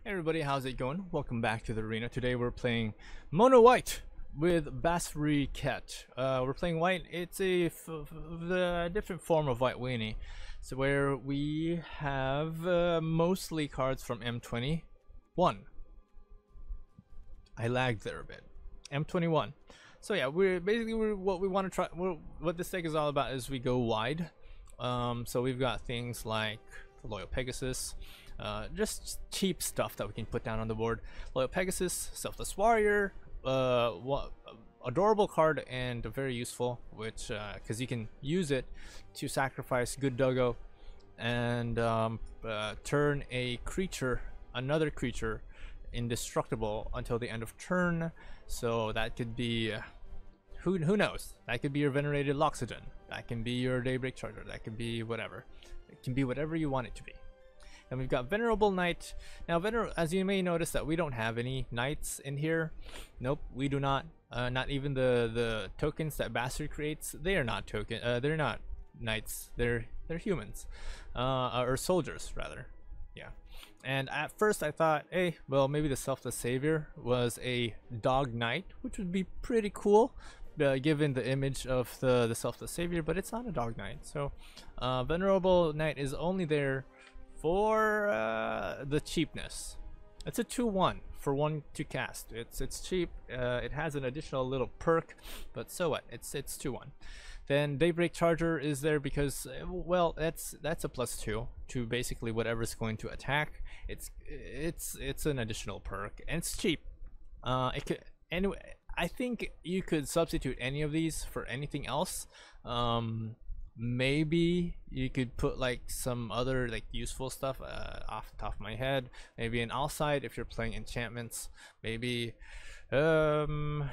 Hey everybody, how's it going? Welcome back to the arena. Today we're playing Mono White with Basri Cat. We're playing white. It's a different form of white weenie. So where we have mostly cards from M21. I lagged there a bit. M21. So yeah, what we want to try. What this deck is all about is we go wide. So we've got things like the Loyal Pegasus. Just cheap stuff that we can put down on the board. Loyal Pegasus, Selfless Warrior, adorable card and very useful, which because you can use it to sacrifice good doggo and turn another creature indestructible until the end of turn. So that could be who knows, that could be your Venerated Loxodon, that can be your Daybreak Charger, that can be whatever. It can be whatever you want it to be. And we've got Venerable Knight. Now, as you may notice that we don't have any knights in here. Nope, we do not. Not even the tokens that Basri creates. They are not they're not knights. They're humans, or soldiers rather. Yeah. And at first I thought, hey, well, maybe the Selfless Savior was a dog knight, which would be pretty cool, given the image of the Selfless Savior. But it's not a dog knight. So, Venerable Knight is only there for the cheapness. It's a 2/1 for 1 to cast. It's cheap. It has an additional little perk, but so what? It's 2/1. Then Daybreak Charger is there because, well, that's a +2 to basically whatever's going to attack. It's an additional perk and it's cheap. It could anyway. I think you could substitute any of these for anything else. Maybe you could put like some other like useful stuff off the top of my head. Maybe an Alcide if you're playing enchantments. Maybe you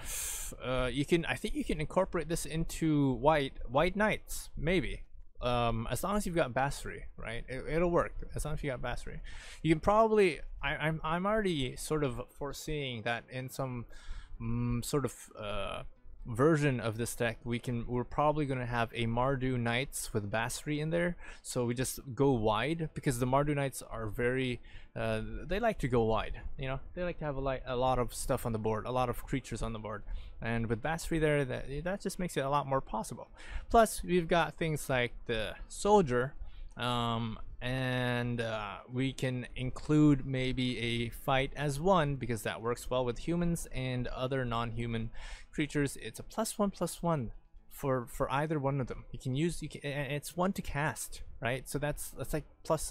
can. I think you can incorporate this into white knights. Maybe as long as you've got Basri, right? It'll work as long as you got Basri. You can probably. I'm already sort of foreseeing that in some sort of version of this deck we're probably going to have a Mardu Knights with Basri in there, so we just go wide because the Mardu Knights are very they like to go wide, you know, they like to have a lot of stuff on the board, a lot of creatures on the board, and with Basri there, that just makes it a lot more possible. Plus we've got things like the Soldier, and we can include maybe a fight as one because that works well with humans and other non-human creatures. It's a +1/+1 for either one of them. You can and it's 1 to cast, right? So that's like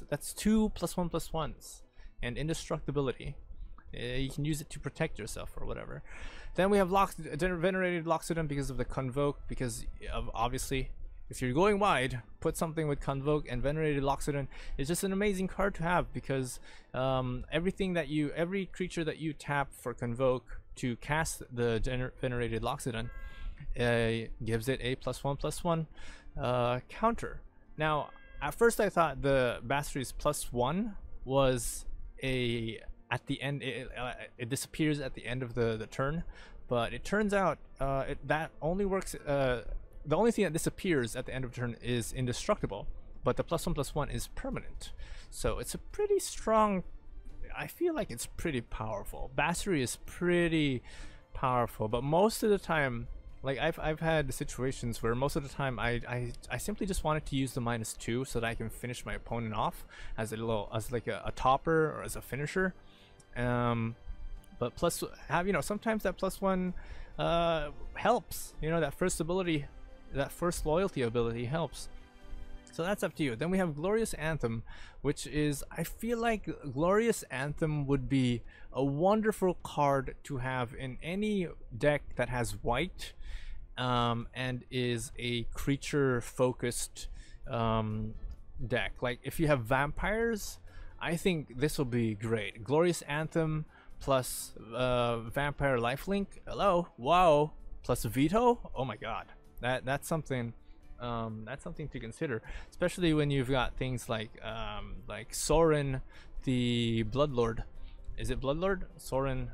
that's 2 +1/+1s and indestructibility. You can use it to protect yourself or whatever. Then we have Venerated Loxodon because of the Convoke, because of obviously if you're going wide, put something with Convoke, and Venerated Loxodon is just an amazing card to have because every creature that you tap for Convoke to cast the Venerated Loxodon gives it a +1/+1 counter. Now, at first I thought the Basri's +1 was at the end, it disappears at the end of the turn, but it turns out that only works. The only thing that disappears at the end of the turn is indestructible, but the +1/+1 is permanent. So it's a pretty strong. I feel like it's pretty powerful. Basri is pretty powerful, but most of the time, like I've had situations where most of the time I simply just wanted to use the -2 so that I can finish my opponent off as like a topper or as a finisher. But sometimes that +1 helps. You know, that first ability. That first loyalty ability helps. So that's up to you. Then we have Glorious Anthem, which is, I feel like Glorious Anthem would be a wonderful card to have in any deck that has white and is a creature focused deck. Like if you have vampires, I think this will be great. Glorious Anthem plus Vampire Lifelink, hello, wow, plus Veto, oh my god. That's something to consider, especially when you've got things like Sorin the Bloodlord. Is it Bloodlord? Sorin,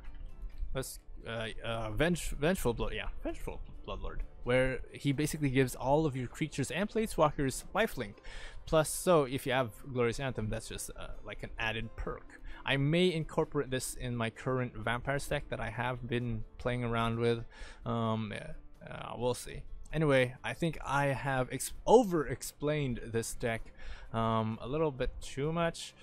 Vengeful Bloodlord, where he basically gives all of your creatures and planeswalkers lifelink. Plus, so if you have Glorious Anthem, that's just like an added perk. I may incorporate this in my current vampire deck that I have been playing around with. We'll see. Anyway, I think I have over-explained this deck a little bit too much.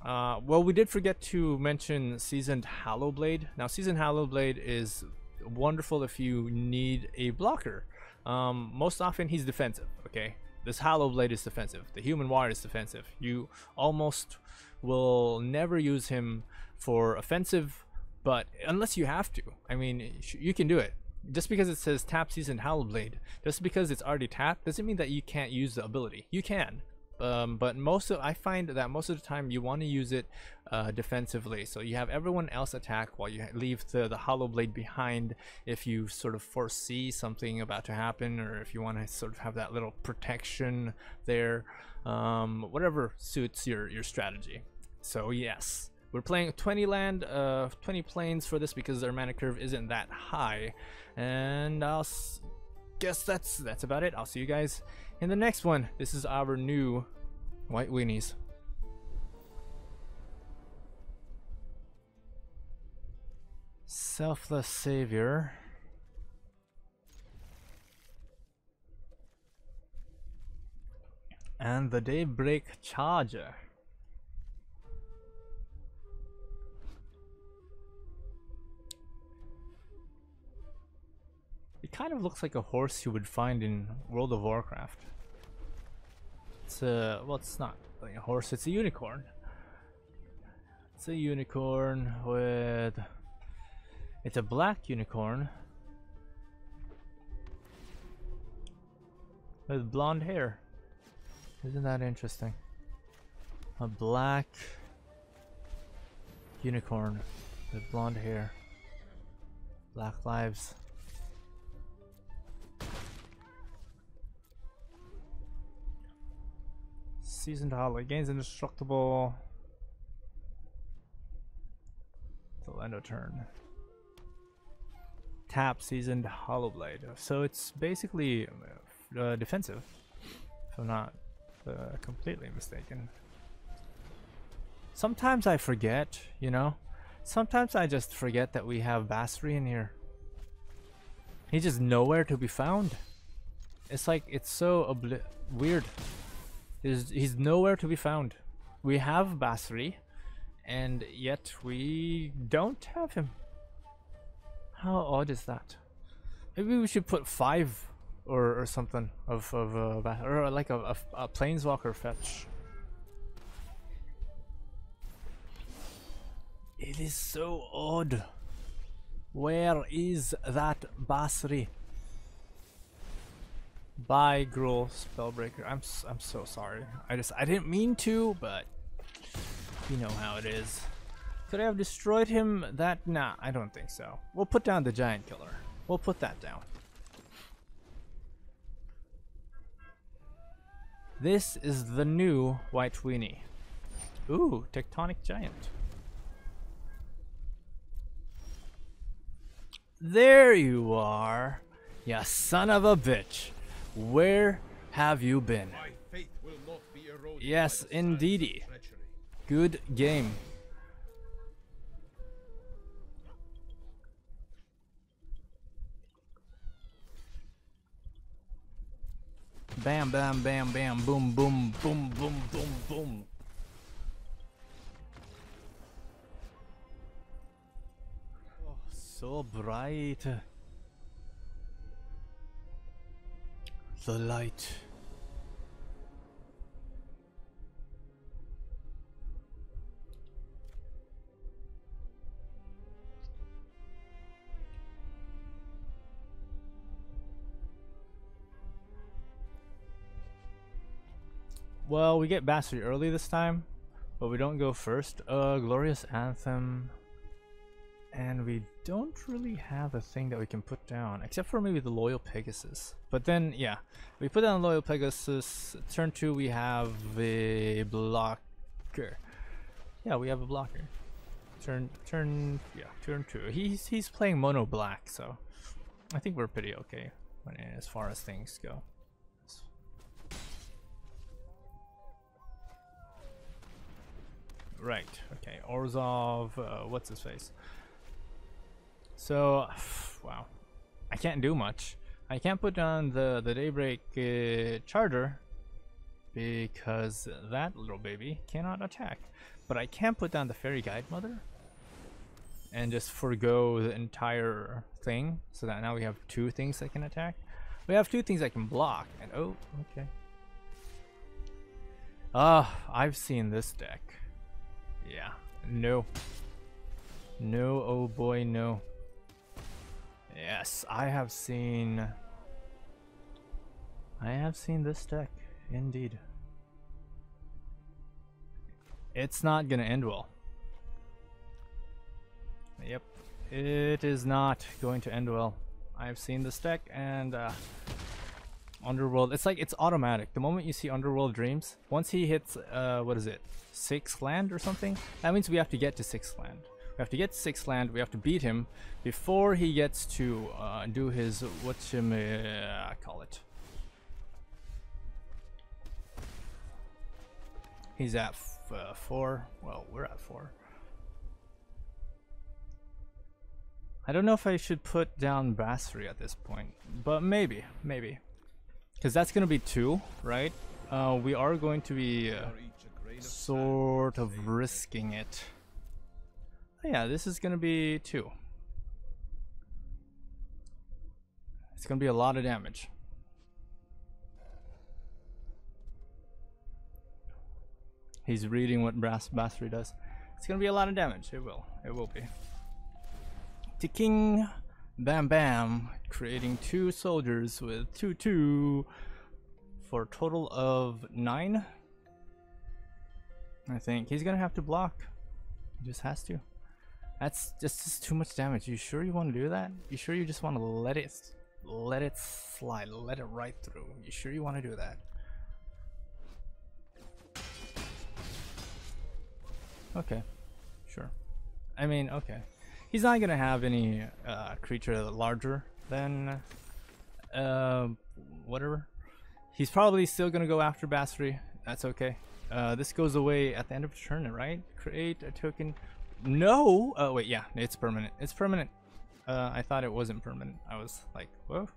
Well, we did forget to mention Seasoned Hallowblade. Now, Seasoned Hallowblade is wonderful if you need a blocker. Most often he's defensive, okay? This Hallowblade is defensive. The Human Warrior is defensive. You almost will never use him for offensive, but unless you have to. I mean, you can do it. Just because it says tap Seasoned Hallowblade, just because it's already tapped, doesn't mean that you can't use the ability. You can. But I find that most of the time you want to use it defensively, so you have everyone else attack while you leave the Hollow Blade behind if you sort of foresee something about to happen, or if you want to sort of have that little protection there, whatever suits your strategy. So yes, we're playing 20 land, 20 planes for this because their mana curve isn't that high, and I'll guess that's about it. I'll see you guys in the next one. This is our new white weenies. Selfless Savior. And the Daybreak Charger. It kind of looks like a horse you would find in World of Warcraft. It's well, it's not like a horse, it's a unicorn. It's a unicorn with... It's a black unicorn with blonde hair. Isn't that interesting? A black unicorn with blonde hair. Black lives. Seasoned Hollow gains indestructible till end of turn. Tap Seasoned Hollowblade. So it's basically defensive, if I'm not completely mistaken. Sometimes I forget, you know. Sometimes I just forget that we have Basri in here. He's just nowhere to be found. It's like, it's so weird. He's nowhere to be found. We have Basri, and yet we don't have him. How odd is that? Maybe we should put 5 or something of or like a planeswalker fetch. It is so odd. Where is that Basri? Bye, Gruul Spellbreaker. I'm so sorry. I didn't mean to, but you know how it is. Could I have destroyed him? Nah, I don't think so. We'll put down the Giant Killer. We'll put that down. This is the new White Weenie. Ooh, Tectonic Giant. There you are, ya son of a bitch. Where have you been? Yes, indeedy. Good game. Bam, bam, bam, bam, boom, boom, boom, boom, boom, boom. Oh, so bright. The light. Well, we get Basri early this time, but we don't go first. Glorious Anthem. And we don't really have a thing that we can put down, except for maybe the Loyal Pegasus. But then, yeah, we put down Loyal Pegasus. Turn 2, we have a blocker. Yeah, we have a blocker. Turn 2. He's playing mono black, so I think we're pretty okay as far as things go. Right. Okay. Orzhov. What's his face? So, wow. I can't do much. I can't put down the Daybreak Charger because that little baby cannot attack. But I can put down the Fairy Guide Mother and just forgo the entire thing, so that now we have two things that can attack. We have two things that can block, and oh, okay. I've seen this deck. Yeah, no. No, oh boy, no. Yes, I have seen this deck, indeed. It's not gonna end well. Yep, it is not going to end well. I've seen this deck, and Underworld, it's like it's automatic. The moment you see Underworld Dreams, once he hits what is it, 6th land or something, that means we have to get to 6th land. We have to get to 6th land, we have to beat him before he gets to do his call it. He's at 4. Well, we're at 4. I don't know if I should put down Basri at this point, but maybe. Because that's going to be 2, right? We are going to be sort of risking it. Oh, yeah, this is going to be 2. It's going to be a lot of damage. He's reading what Basri does. It's going to be a lot of damage. It will be. Ticking, bam bam, creating 2 soldiers with 2/2 for a total of 9. I think he's gonna have to block. He just has to. That's just too much damage. You sure you want to do that? You sure you just want to let it slide, let it right through? You sure you want to do that? Okay, sure. I mean, okay. He's not gonna have any creature larger than whatever. He's probably still gonna go after Basri. That's okay. This goes away at the end of the turn, right? Create a token. No! Oh wait, yeah, it's permanent. It's permanent. I thought it wasn't permanent. I was like, whoa.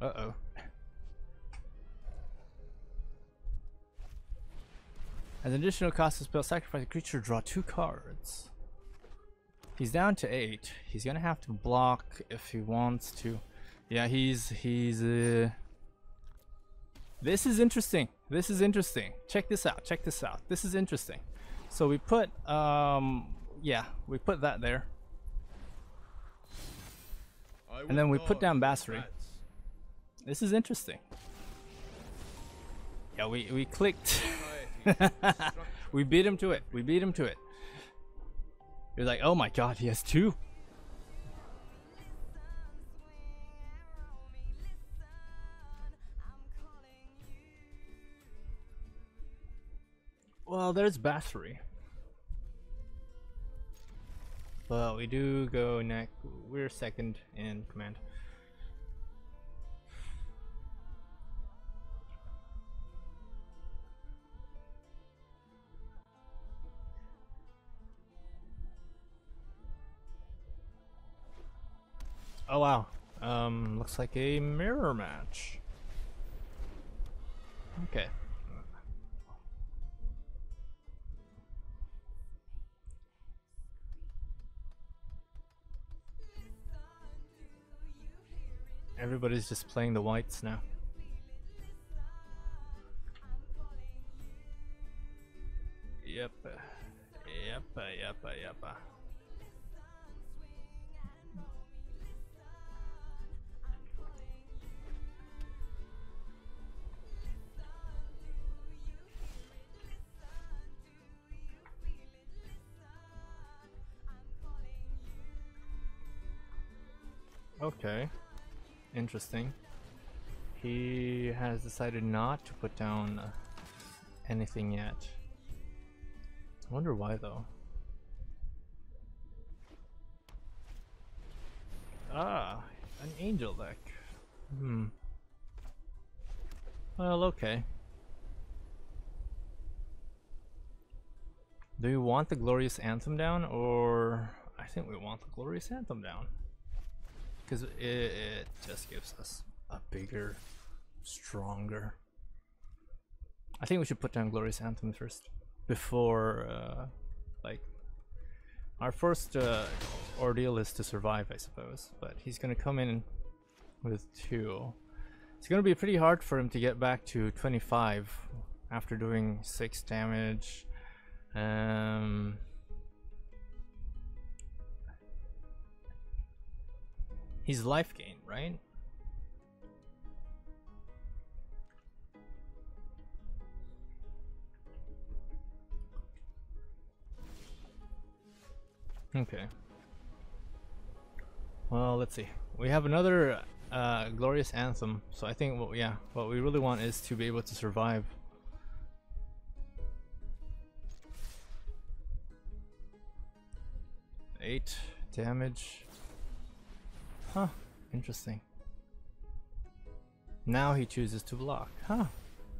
Uh-oh. As an additional cost of spell, sacrifice a creature, draw 2 cards. He's down to 8. He's gonna have to block if he wants to. Yeah, he's this is interesting. This is interesting. Check this out. Check this out. This is interesting. So we put yeah, we put that there. And then we put down Basri. This is interesting. Yeah, we clicked. We beat him to it. We beat him to it. You're like, oh my god, he has 2. Well, there's Basri. But we do go next. We're second in command. Oh wow. Looks like a mirror match. Okay. Everybody's just playing the whites now. Yep. Yep. Okay. Interesting. He has decided not to put down anything yet. I wonder why though. Ah, an angel deck. Well, okay. Do we want the Glorious Anthem down, or I think we want the Glorious Anthem down because it just gives us a bigger, stronger. I think we should put down Glorious Anthem first before like our first ordeal is to survive, I suppose. But he's gonna come in with 2. It's gonna be pretty hard for him to get back to 25 after doing 6 damage. He's life gain, right? Okay. Well, let's see. We have another Glorious Anthem, so I think what we really want is to be able to survive. Eight damage. Huh, interesting. Now he chooses to block. Huh,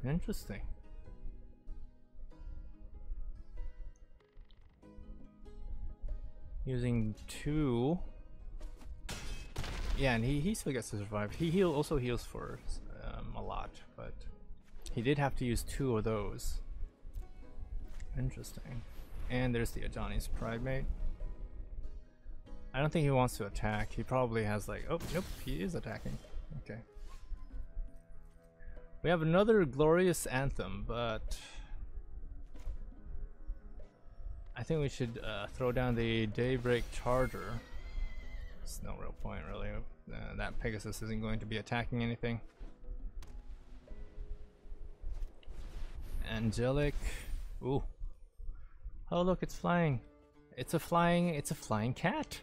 interesting. Using 2. Yeah, and he still gets to survive. He also heals for a lot, but he did have to use 2 of those. Interesting. And there's the Ajani's Primate. I don't think he wants to attack. He probably has like, oh, nope, he is attacking. Okay. We have another Glorious Anthem, but I think we should throw down the Daybreak Charger. There's no real point, really. That Pegasus isn't going to be attacking anything. Angelic. Ooh. Oh, look, it's flying. It's a flying cat.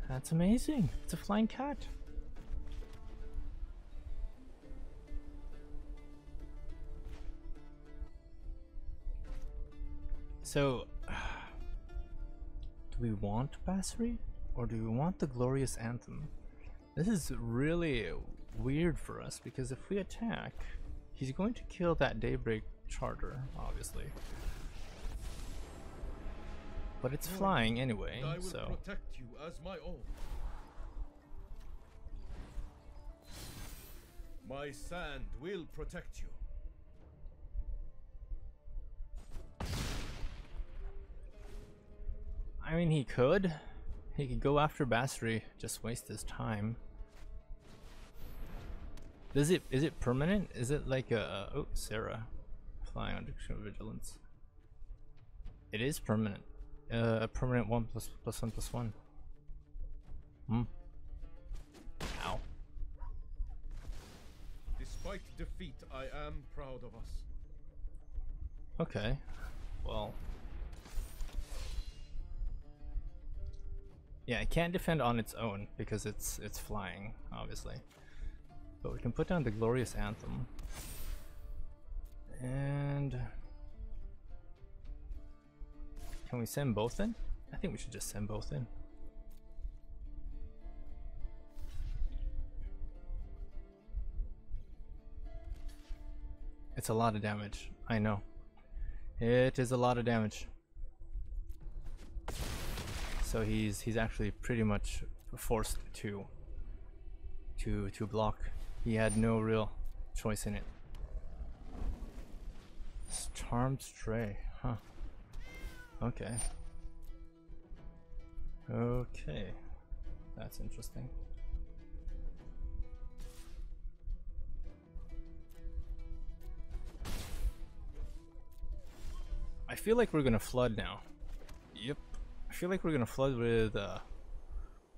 That's amazing. It's a flying cat. So, do we want Basri or do we want the Glorious Anthem? This is really weird for us because if we attack, he's going to kill that Daybreak Charger, obviously. But it's flying anyway, I will so protect you as my own. My sand will protect you. I mean, he could go after Basri, just waste his time. Is it permanent? Is it like a oh, Sarah flying on Dictionary of Vigilance? It is permanent. A permanent 1+1+1. Ow. Despite defeat, I am proud of us. Okay. Well. Yeah, it can't defend on its own because it's flying, obviously. But we can put down the Glorious Anthem. And can we send both in? I think we should just send both in. It's a lot of damage. I know. It is a lot of damage. So he's actually pretty much forced to block. He had no real choice in it. Charmed Stray, huh? Okay. Okay. That's interesting. I feel like we're gonna flood now. Yep. I feel like we're gonna flood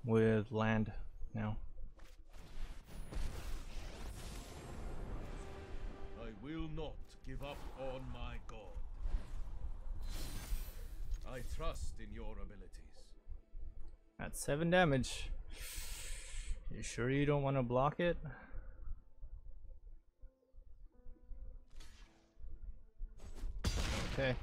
with land now. I will not give up on my god. I trust in your abilities. That's 7 damage. You sure you don't want to block it? Okay.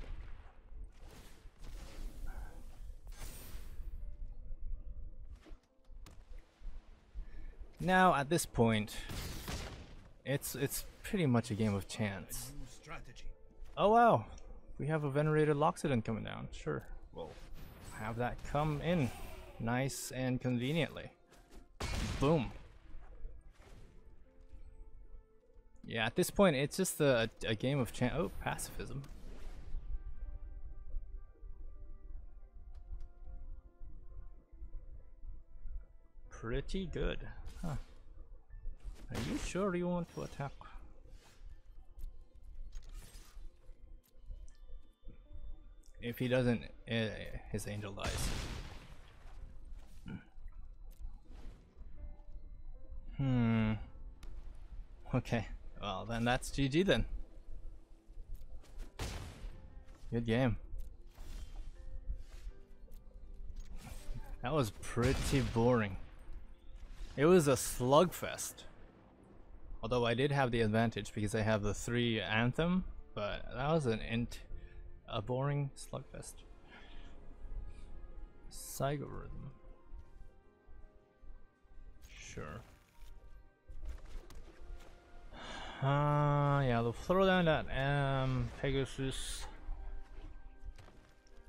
Now at this point, it's pretty much a game of chance. A new strategy. Oh wow, We have a venerated Loxodon coming down. Sure, we'll have that come in nice and conveniently. Boom. Yeah, at this point, it's just a game of oh, pacifism. Pretty good. Huh. Are you sure you want to attack? If he doesn't, his angel dies. Okay. Well, then that's GG then. Good game. That was pretty boring. It was a slugfest. Although I did have the advantage because I have the 3 Anthem, but that was a boring slugfest. Psychorhythm. Sure. Yeah, they'll throw down that Pegasus.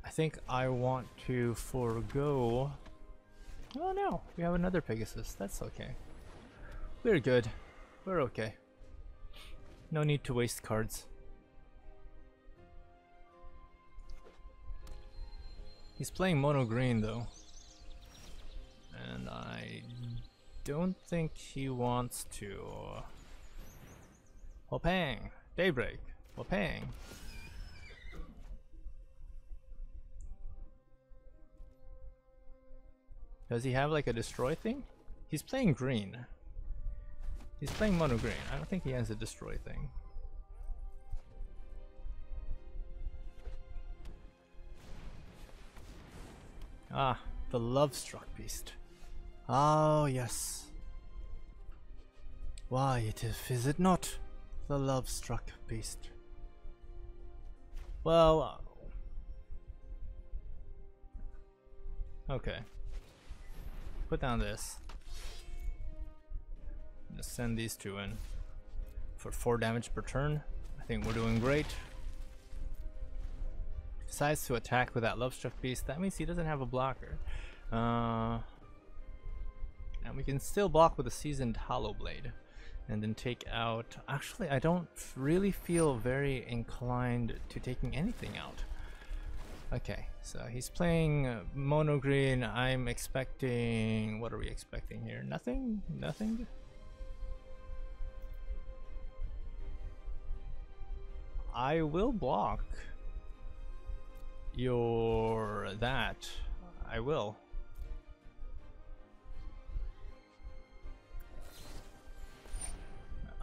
I think I want to forego. Oh no, we have another Pegasus. That's okay. We're good. We're okay. No need to waste cards. He's playing mono green though. And I don't think he wants to. Wapang! Daybreak! Wapang! Does he have like a destroy thing? He's playing green. He's playing mono green. I don't think he has a destroy thing. Ah, the love-struck beast. Oh yes. Why is it not the love-struck beast? Well, okay. Put down this. Just send these 2 in for 4 damage per turn. I think we're doing great. Decides to attack with that love-struck beast. That means he doesn't have a blocker. And we can still block with a seasoned hollow blade. And then take out. Actually, I don't really feel very inclined to taking anything out. Okay, so he's playing mono green. I'm expecting. What are we expecting here? Nothing? Nothing? I will block your that. I will.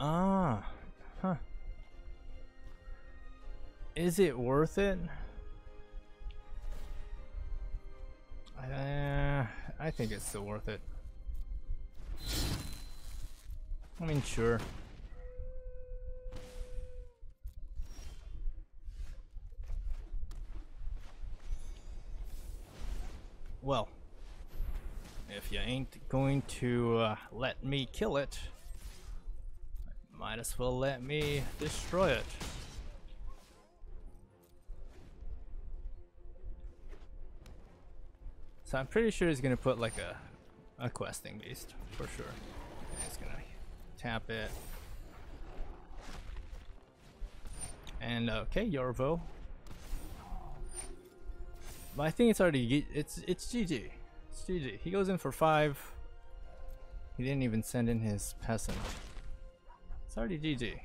Ah, huh. Is it worth it? I think it's still worth it. I mean, sure. Well, if you ain't going to let me kill it, might as well let me destroy it. So I'm pretty sure he's gonna put like a questing beast for sure. He's gonna tap it. And okay, Yorvo. But I think it's already it's GG. It's GG. He goes in for 5. He didn't even send in his peasant. It's already GG.